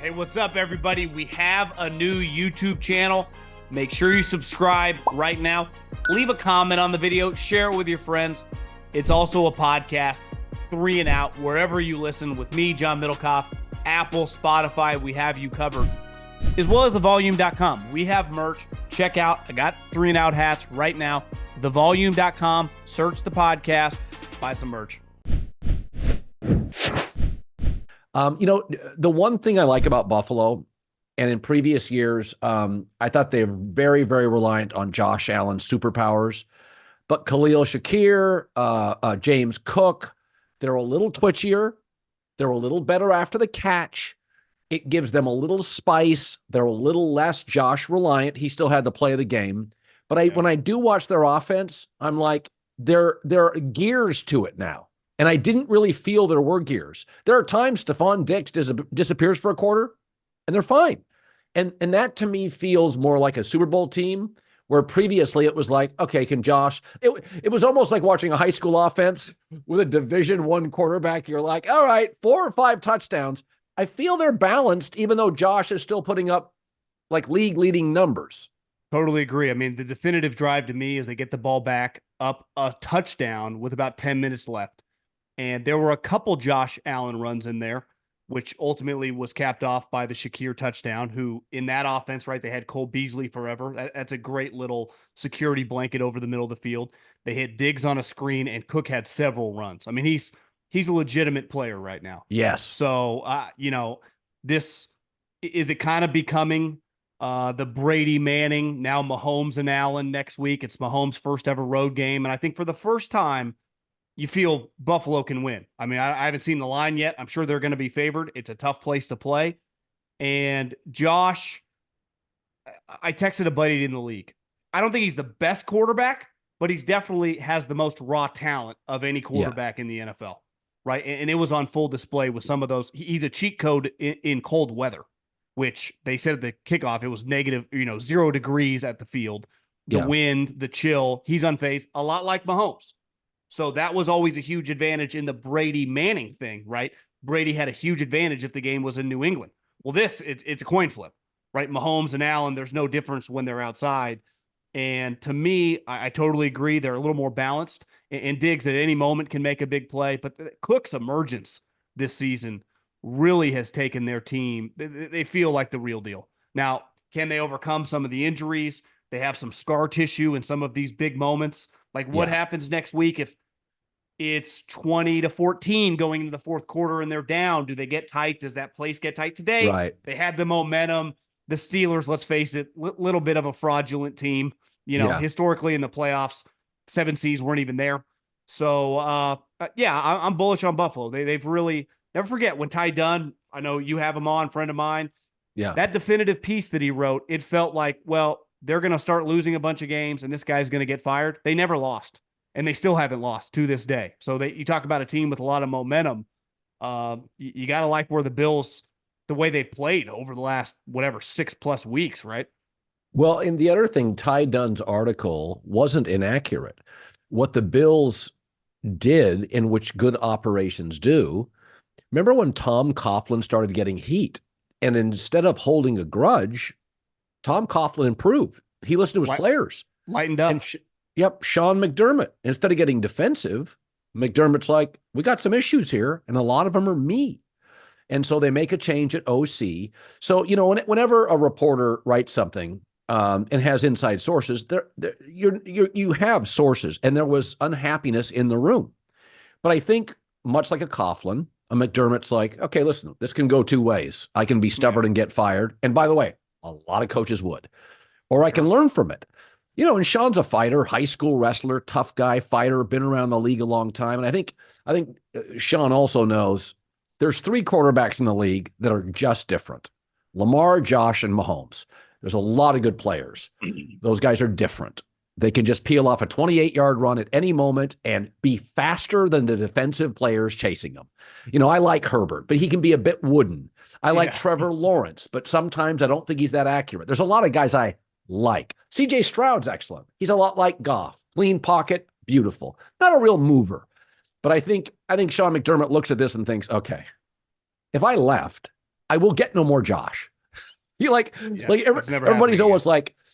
Hey, what's up, everybody? We have a new YouTube channel. Make sure you subscribe right now. Leave a comment on the video. Share it with your friends. It's also a podcast, 3 and Out, wherever you listen with me, John Middlekauff, Apple, Spotify. We have you covered, as well as thevolume.com. We have merch. Check out. I got 3 and Out hats right now. Thevolume.com. Search the podcast. Buy some merch. The one thing I like about Buffalo, and in previous years, I thought they were very, very reliant on Josh Allen's superpowers. But Khalil Shakir, James Cook, they're a little twitchier. They're a little better after the catch. It gives them a little spice. They're a little less Josh reliant. He still had the play of the game. But when I do watch their offense, I'm like, there are gears to it now. And I didn't really feel there were gears. There are times Stephon Diggs disappears for a quarter, and they're fine. And that, to me, feels more like a Super Bowl team, where previously it was like, okay, can Josh... It was almost like watching a high school offense with a Division I quarterback. You're like, all right, 4 or 5 touchdowns. I feel they're balanced, even though Josh is still putting up, like, league-leading numbers. Totally agree. I mean, the definitive drive to me is they get the ball back up a touchdown with about 10 minutes left. And there were a couple Josh Allen runs in there, which ultimately was capped off by the Shakir touchdown, who in that offense, right, they had Cole Beasley forever. That's a great little security blanket over the middle of the field. They hit Diggs on a screen, and Cook had several runs. I mean, he's a legitimate player right now. Yes. So, this is it kind of becoming the Brady Manning, now Mahomes and Allen next week. It's Mahomes' first ever road game. And I think for the first time, you feel Buffalo can win. I mean, I haven't seen the line yet. I'm sure they're going to be favored. It's a tough place to play. And Josh, I texted a buddy in the league. I don't think he's the best quarterback, but he's definitely has the most raw talent of any quarterback in the NFL, right? And it was on full display with some of those. He's a cheat code in cold weather, which they said at the kickoff, it was negative, 0 degrees at the field. The wind, the chill, he's unfazed, a lot like Mahomes. So that was always a huge advantage in the Brady Manning thing, right? Brady had a huge advantage if the game was in New England. Well, it's a coin flip, right? Mahomes and Allen, there's no difference when they're outside. And to me, I totally agree. They're a little more balanced. And Diggs at any moment can make a big play. But Cook's emergence this season really has taken their team. They feel like the real deal. Now, can they overcome some of the injuries? They have some scar tissue in some of these big moments. Like what happens next week if it's 20-14 going into the fourth quarter and they're down? Do they get tight? Does that place get tight today? Right. They had the momentum. The Steelers, let's face it, little bit of a fraudulent team. Historically in the playoffs, 7 seeds weren't even there. So, I'm bullish on Buffalo. They've really, never forget when Ty Dunn, I know you have him on, friend of mine. Yeah. That definitive piece that he wrote, it felt like, well, they're going to start losing a bunch of games and this guy's going to get fired. They never lost, and they still haven't lost to this day. So you talk about a team with a lot of momentum. You got to like where the Bills, the way they've played over the last, 6+ weeks, right? Well, and the other thing, Ty Dunn's article wasn't inaccurate. What the Bills did, in which good operations do, remember when Tom Coughlin started getting heat, and instead of holding a grudge, Tom Coughlin improved. He listened to his players. Lightened up. And Sean McDermott, instead of getting defensive, McDermott's like, we got some issues here, and a lot of them are me. And so they make a change at OC. So, whenever a reporter writes something and has inside sources, you have sources, and there was unhappiness in the room. But I think, much like a Coughlin, a McDermott's like, okay, listen, this can go 2 ways. I can be stubborn and get fired. And by the way, a lot of coaches would. Or I can learn from it. And Sean's a fighter, high school wrestler, tough guy, fighter, been around the league a long time. And I think Sean also knows there's 3 quarterbacks in the league that are just different. Lamar, Josh, and Mahomes. There's a lot of good players. Those guys are different. They can just peel off a 28-yard run at any moment and be faster than the defensive players chasing them. I like Herbert, but he can be a bit wooden. I like Trevor Lawrence, but sometimes I don't think he's that accurate. There's a lot of guys I like. C.J. Stroud's excellent. He's a lot like Goff. Clean pocket, beautiful. Not a real mover. But I think Sean McDermott looks at this and thinks, okay, if I left, I will get no more Josh. You Yeah, that's never happening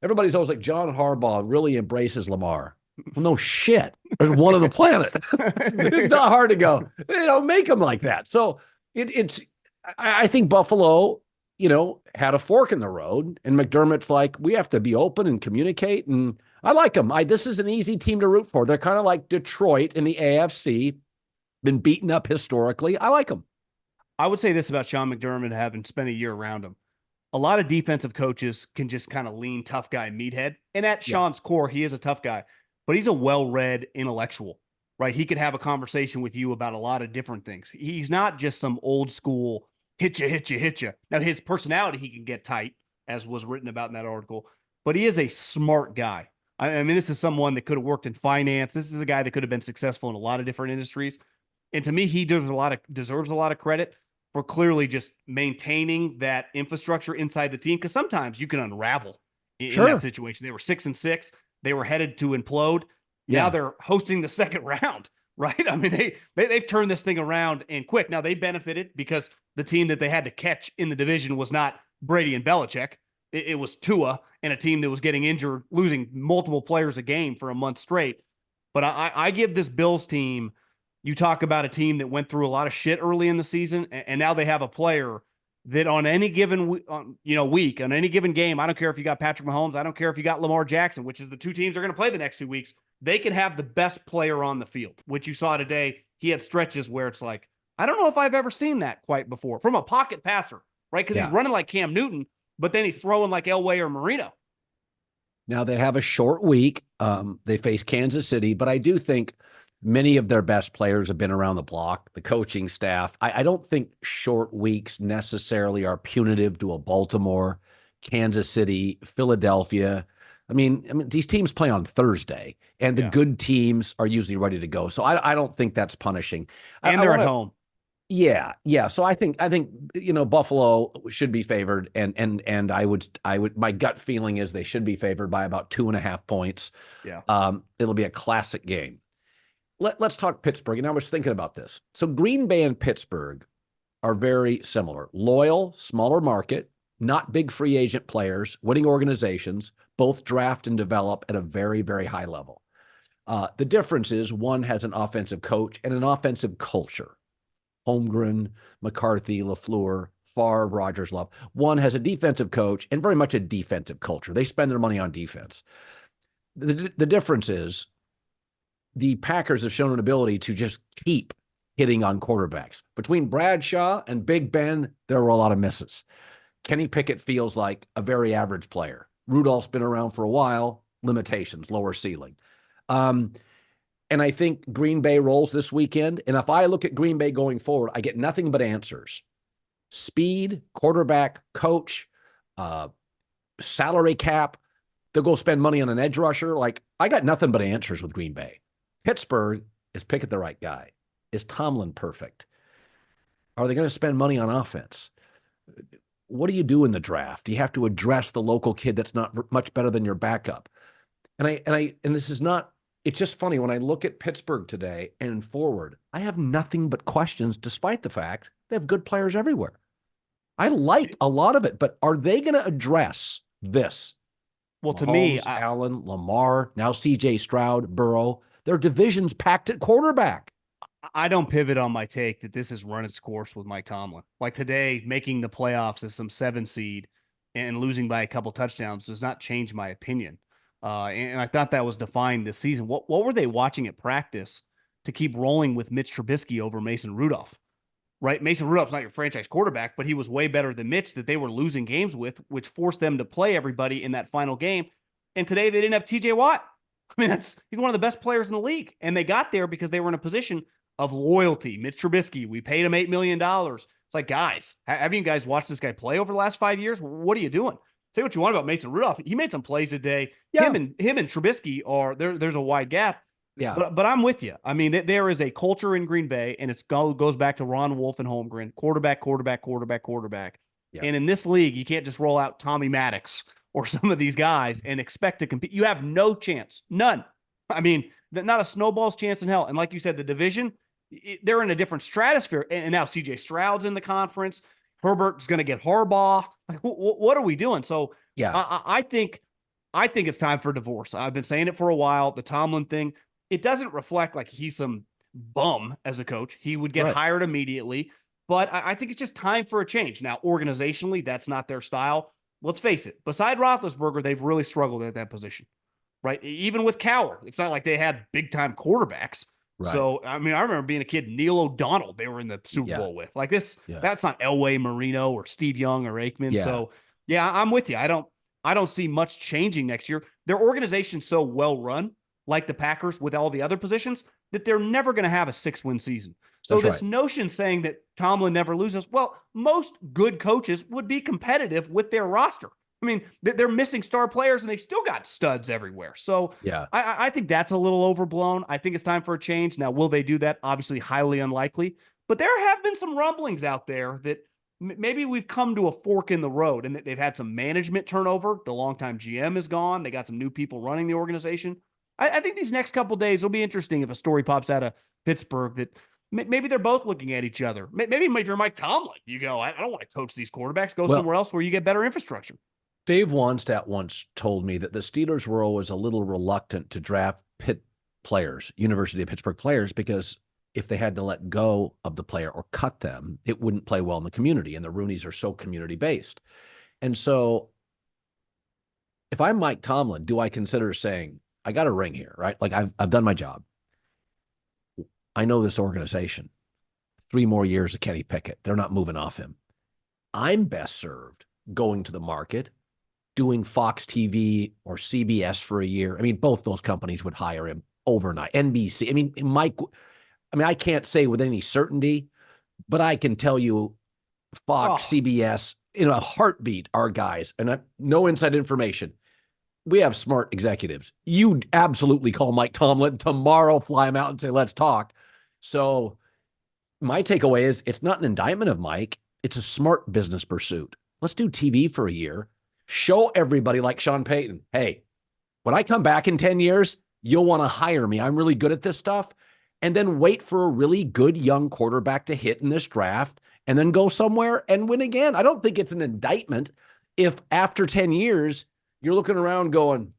everybody's always like John Harbaugh really embraces Lamar. Well, no shit. There's one on the planet. It's not hard to go. They don't make them like that. So I think Buffalo, had a fork in the road, and McDermott's like, we have to be open and communicate. And I like them. This is an easy team to root for. They're kind of like Detroit in the AFC, been beaten up historically. I like them. I would say this about Sean McDermott, having spent a year around him. A lot of defensive coaches can just kind of lean tough guy meathead. And at Sean's core, he is a tough guy, but he's a well-read intellectual, right? He could have a conversation with you about a lot of different things. He's not just some old school hit you. Now, his personality, he can get tight, as was written about in that article, but he is a smart guy. I mean, this is someone that could have worked in finance. This is a guy that could have been successful in a lot of different industries. And to me, he deserves a lot of credit for clearly just maintaining that infrastructure inside the team. Because sometimes you can unravel in that situation. They were 6-6. They were headed to implode. Yeah. Now they're hosting the second round, right? I mean, they've turned this thing around and quick. Now they benefited because the team that they had to catch in the division was not Brady and Belichick. It was Tua and a team that was getting injured, losing multiple players a game for a month straight. But I give this Bills team, you talk about a team that went through a lot of shit early in the season, and now they have a player that on any given week, on any given game, I don't care if you got Patrick Mahomes, I don't care if you got Lamar Jackson, which is the two teams are going to play the next 2 weeks, they can have the best player on the field, which you saw today. He had stretches where it's like, I don't know if I've ever seen that quite before from a pocket passer, right? Because he's running like Cam Newton, but then he's throwing like Elway or Marino. Now they have a short week. They face Kansas City, but I do think many of their best players have been around the block, the coaching staff. I don't think short weeks necessarily are punitive to a Baltimore, Kansas City, Philadelphia. I mean, these teams play on Thursday, and the good teams are usually ready to go. So I don't think that's punishing. And they're at home. Yeah. So I think Buffalo should be favored, and I would my gut feeling is they should be favored by about 2.5 points. Yeah. It'll be a classic game. Let's talk Pittsburgh. And I was thinking about this. So Green Bay and Pittsburgh are very similar. Loyal, smaller market, not big free agent players, winning organizations, both draft and develop at a very, very high level. The difference is one has an offensive coach and an offensive culture. Holmgren, McCarthy, LaFleur, Favre, Rodgers, Love. One has a defensive coach and very much a defensive culture. They spend their money on defense. The difference is the Packers have shown an ability to just keep hitting on quarterbacks. Between Bradshaw and Big Ben, there were a lot of misses. Kenny Pickett feels like a very average player. Rudolph's been around for a while, limitations, lower ceiling. And I think Green Bay rolls this weekend. And if I look at Green Bay going forward, I get nothing but answers. Speed, quarterback, coach, salary cap. They'll go spend money on an edge rusher. Like, I got nothing but answers with Green Bay. Pittsburgh, is Pickett the right guy? Is Tomlin perfect? Are they going to spend money on offense? What do you do in the draft? You have to address the local kid that's not much better than your backup. And this is not, it's just funny when I look at Pittsburgh today and forward, I have nothing but questions, despite the fact they have good players everywhere. I like a lot of it, but are they going to address this? Well, Mahomes, to me, Allen, Lamar, now CJ Stroud, Burrow, their division's packed at quarterback. I don't pivot on my take that this has run its course with Mike Tomlin. Like today, making the playoffs as some 7 seed and losing by a couple touchdowns does not change my opinion. And I thought that was defined this season. What were they watching at practice to keep rolling with Mitch Trubisky over Mason Rudolph? Right? Mason Rudolph's not your franchise quarterback, but he was way better than Mitch that they were losing games with, which forced them to play everybody in that final game. And today they didn't have TJ Watt. I mean, he's one of the best players in the league. And they got there because they were in a position of loyalty. Mitch Trubisky, we paid him $8 million. It's like, guys, have you guys watched this guy play over the last 5 years? What are you doing? Say what you want about Mason Rudolph. He made some plays today. Yeah. Him and Trubisky are there's a wide gap. Yeah. But I'm with you. I mean, there is a culture in Green Bay, and it goes back to Ron Wolf and Holmgren, quarterback. Yeah. And in this league, you can't just roll out Tommy Maddox or some of these guys and expect to compete. You have no chance. None. I mean, not a snowball's chance in hell. And like you said, the division, they're in a different stratosphere. And now CJ Stroud's in the conference. Herbert's going to get Harbaugh. Like, what are we doing? So Yeah. I think it's time for divorce. I've been saying it for a while. The Tomlin thing, it doesn't reflect like he's some bum as a coach. He would get Right. hired immediately, but I think it's just time for a change. Now, organizationally, that's not their style. Let's face it. Beside Roethlisberger, they've really struggled at that position, right? Even with Cowher, it's not like they had big time quarterbacks. Right. So, I mean, I remember being a kid, Neil O'Donnell, they were in the Super Yeah. Bowl with. Like this, Yeah. that's not Elway Marino or Steve Young or Aikman. Yeah. So, yeah, I'm with you. I don't see much changing next year. Their organization's so well run, like the Packers with all the other positions, that they're never going to have a 6-win season. So That's this right. notion saying that Tomlin never loses, well, most good coaches would be competitive with their roster. I mean, they're missing star players and they still got studs everywhere. So Yeah. I think that's a little overblown. I think it's time for a change. Now, will they do that? Obviously, highly unlikely. But there have been some rumblings out there that maybe we've come to a fork in the road and that they've had some management turnover. The longtime GM is gone. They got some new people running the organization. I think these next couple days will be interesting if a story pops out of Pittsburgh that maybe they're both looking at each other. Maybe if you're Mike Tomlin, you go, I don't want to coach these quarterbacks. Go Well, somewhere else where you get better infrastructure. Dave Wannstedt once told me that the Steelers were always a little reluctant to draft Pitt players, University of Pittsburgh players, because if they had to let go of the player or cut them, it wouldn't play well in the community. And the Rooneys are so community based. And so if I'm Mike Tomlin, do I consider saying, I got a ring here, right? Like I've done my job. I know this organization. 3 more years of Kenny Pickett. They're not moving off him. I'm best served going to the market, doing Fox TV or CBS for a year. I mean, both those companies would hire him overnight. NBC. I mean, I can't say with any certainty, but I can tell you Fox, CBS, in a heartbeat are guys, and no inside information. We have smart executives. You absolutely call Mike Tomlin tomorrow, fly him out and say, let's talk. So my takeaway is it's not an indictment of Mike. It's a smart business pursuit. Let's do TV for a year. Show everybody like Sean Payton, hey, when I come back in 10 years, you'll want to hire me. I'm really good at this stuff. And then wait for a really good young quarterback to hit in this draft and then go somewhere and win again. I don't think it's an indictment if after 10 years, you're looking around going,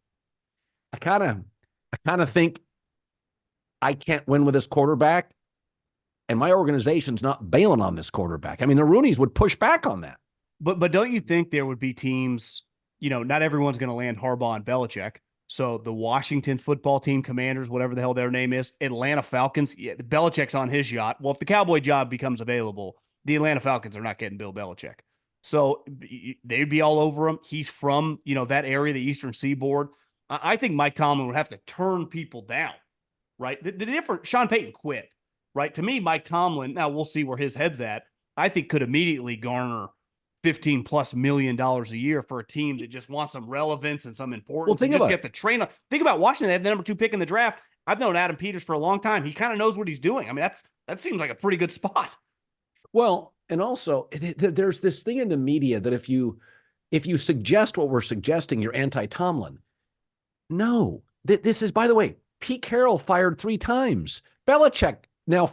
I kind of think I can't win with this quarterback. And my organization's not bailing on this quarterback. I mean, the Rooneys would push back on that. But don't you think there would be teams, not everyone's going to land Harbaugh and Belichick. So the Washington football team, Commanders, whatever the hell their name is, Atlanta Falcons, Belichick's on his yacht. Well, if the Cowboy job becomes available, the Atlanta Falcons are not getting Bill Belichick. So they'd be all over him. He's from, that area, the Eastern Seaboard. I think Mike Tomlin would have to turn people down, right? The different, Sean Payton quit, right? To me, Mike Tomlin, now we'll see where his head's at, I think could immediately garner $15+ million a year for a team that just wants some relevance and some importance. Well, Get the train up. Think about Washington. They had the number 2 pick in the draft. I've known Adam Peters for a long time. He kind of knows what he's doing. I mean, that seems like a pretty good spot. Well, and also there's this thing in the media that if you suggest what we're suggesting, you're anti-Tomlin. No, this is, by the way, Pete Carroll fired 3 times. Belichick now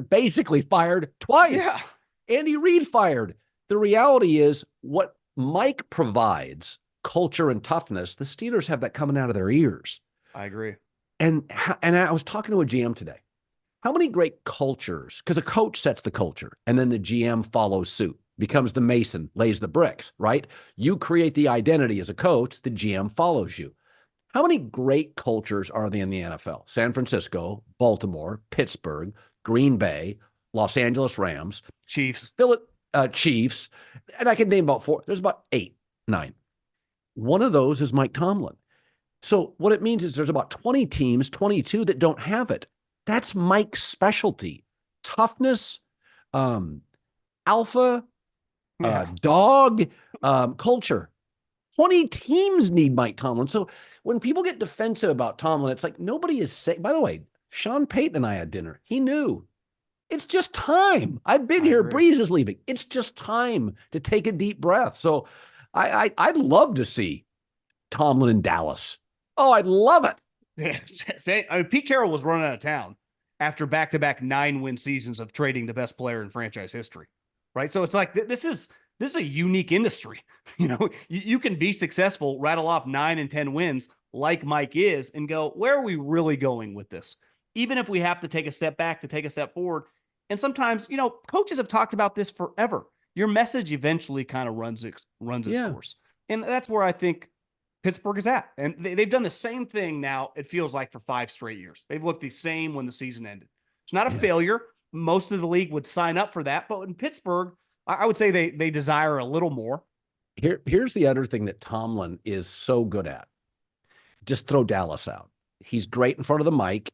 basically fired twice. Yeah. Andy Reid fired. The reality is what Mike provides, culture and toughness, the Steelers have that coming out of their ears. I agree. And I was talking to a GM today. How many great cultures, because a coach sets the culture and then the GM follows suit, becomes the mason, lays the bricks, right? You create the identity as a coach, the GM follows you. How many great cultures are there in the NFL? San Francisco, Baltimore, Pittsburgh, Green Bay, Los Angeles Rams, Chiefs, Chiefs, and I can name about 4. There's about 8, 9. One of those is Mike Tomlin. So what it means is there's about 20 teams, 22 that don't have it. That's Mike's specialty. Toughness, alpha, dog, culture. 20 teams need Mike Tomlin. So when people get defensive about Tomlin, it's like nobody is saying, by the way, Sean Payton and I had dinner. He knew. It's just time. I've been here. Breeze is leaving. It's just time to take a deep breath. So I'd love to see Tomlin in Dallas. Oh, I'd love it. Yeah, Pete Carroll was running out of town after back-to-back 9-win seasons of trading the best player in franchise history, right? So it's like this is a unique industry. You can be successful, rattle off 9 and 10 wins like Mike is, and go, where are we really going with this? Even if we have to take a step back to take a step forward. And sometimes, coaches have talked about this forever. Your message eventually kind of runs its course. And that's where I think Pittsburgh is at. And they've done the same thing now, it feels like, for 5 straight years. They've looked the same when the season ended. It's not a failure. Most of the league would sign up for that. But in Pittsburgh, I would say they desire a little more. Here's the other thing that Tomlin is so good at. Just throw Dallas out. He's great in front of the mic,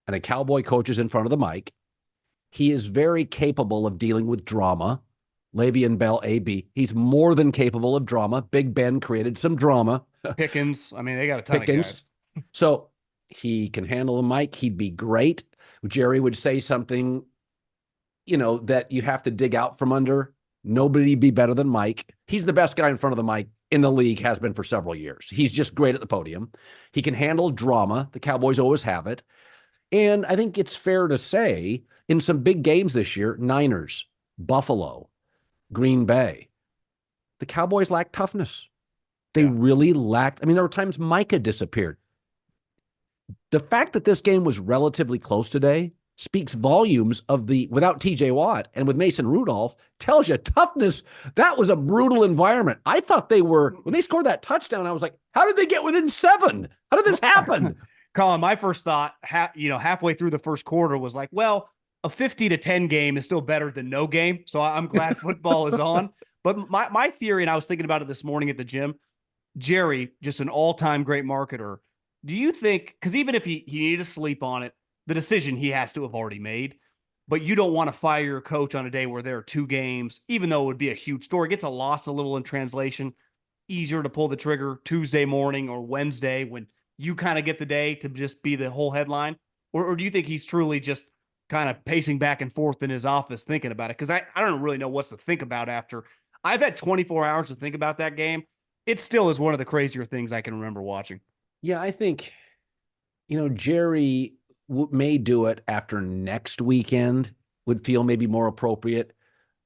and a Cowboy coach is in front of the mic. He is very capable of dealing with drama. Le'Veon Bell, AB. He's more than capable of drama. Big Ben created some drama. Pickens. I mean, they got a ton of guys. So he can handle the mic. He'd be great. Jerry would say something, that you have to dig out from under. Nobody'd be better than Mike. He's the best guy in front of the mic in the league, has been for several years. He's just great at the podium. He can handle drama. The Cowboys always have it. And I think it's fair to say, in some big games this year, Niners, Buffalo, Green Bay, the Cowboys lack toughness. They really lacked. I mean, there were times Micah disappeared. The fact that this game was relatively close today speaks volumes of without TJ Watt and with Mason Rudolph, tells you toughness. That was a brutal environment. I thought when they scored that touchdown, I was like, how did they get within 7? How did this happen? Colin, my first thought, halfway through the first quarter was like, well, a 50-10 game is still better than no game. So I'm glad football is on. But my theory, and I was thinking about it this morning at the gym, Jerry, just an all-time great marketer. Do you think, because even if he needed to sleep on it, the decision he has to have already made, but you don't want to fire your coach on a day where there are 2 games, even though it would be a huge story. It gets lost a little in translation. Easier to pull the trigger Tuesday morning or Wednesday when you kind of get the day to just be the whole headline? Or do you think he's truly just kind of pacing back and forth in his office thinking about it? Because I don't really know what to think about after. I've had 24 hours to think about that game. It still is one of the crazier things I can remember watching. Yeah, I think, Jerry may do it after next weekend, would feel maybe more appropriate.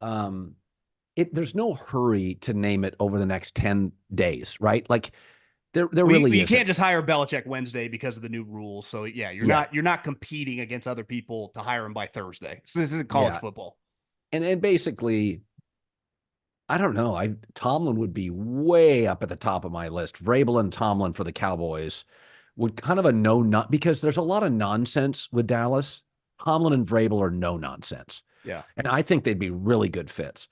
There's no hurry to name it over the next 10 days, right? Like there really you isn't. Can't just hire Belichick Wednesday because of the new rules. So yeah, you're not competing against other people to hire him by Thursday. So this isn't college football. And basically, I don't know. Tomlin would be way up at the top of my list. Vrabel and Tomlin for the Cowboys would kind of because there's a lot of nonsense with Dallas. Tomlin and Vrabel are no nonsense. Yeah. And I think they'd be really good fits.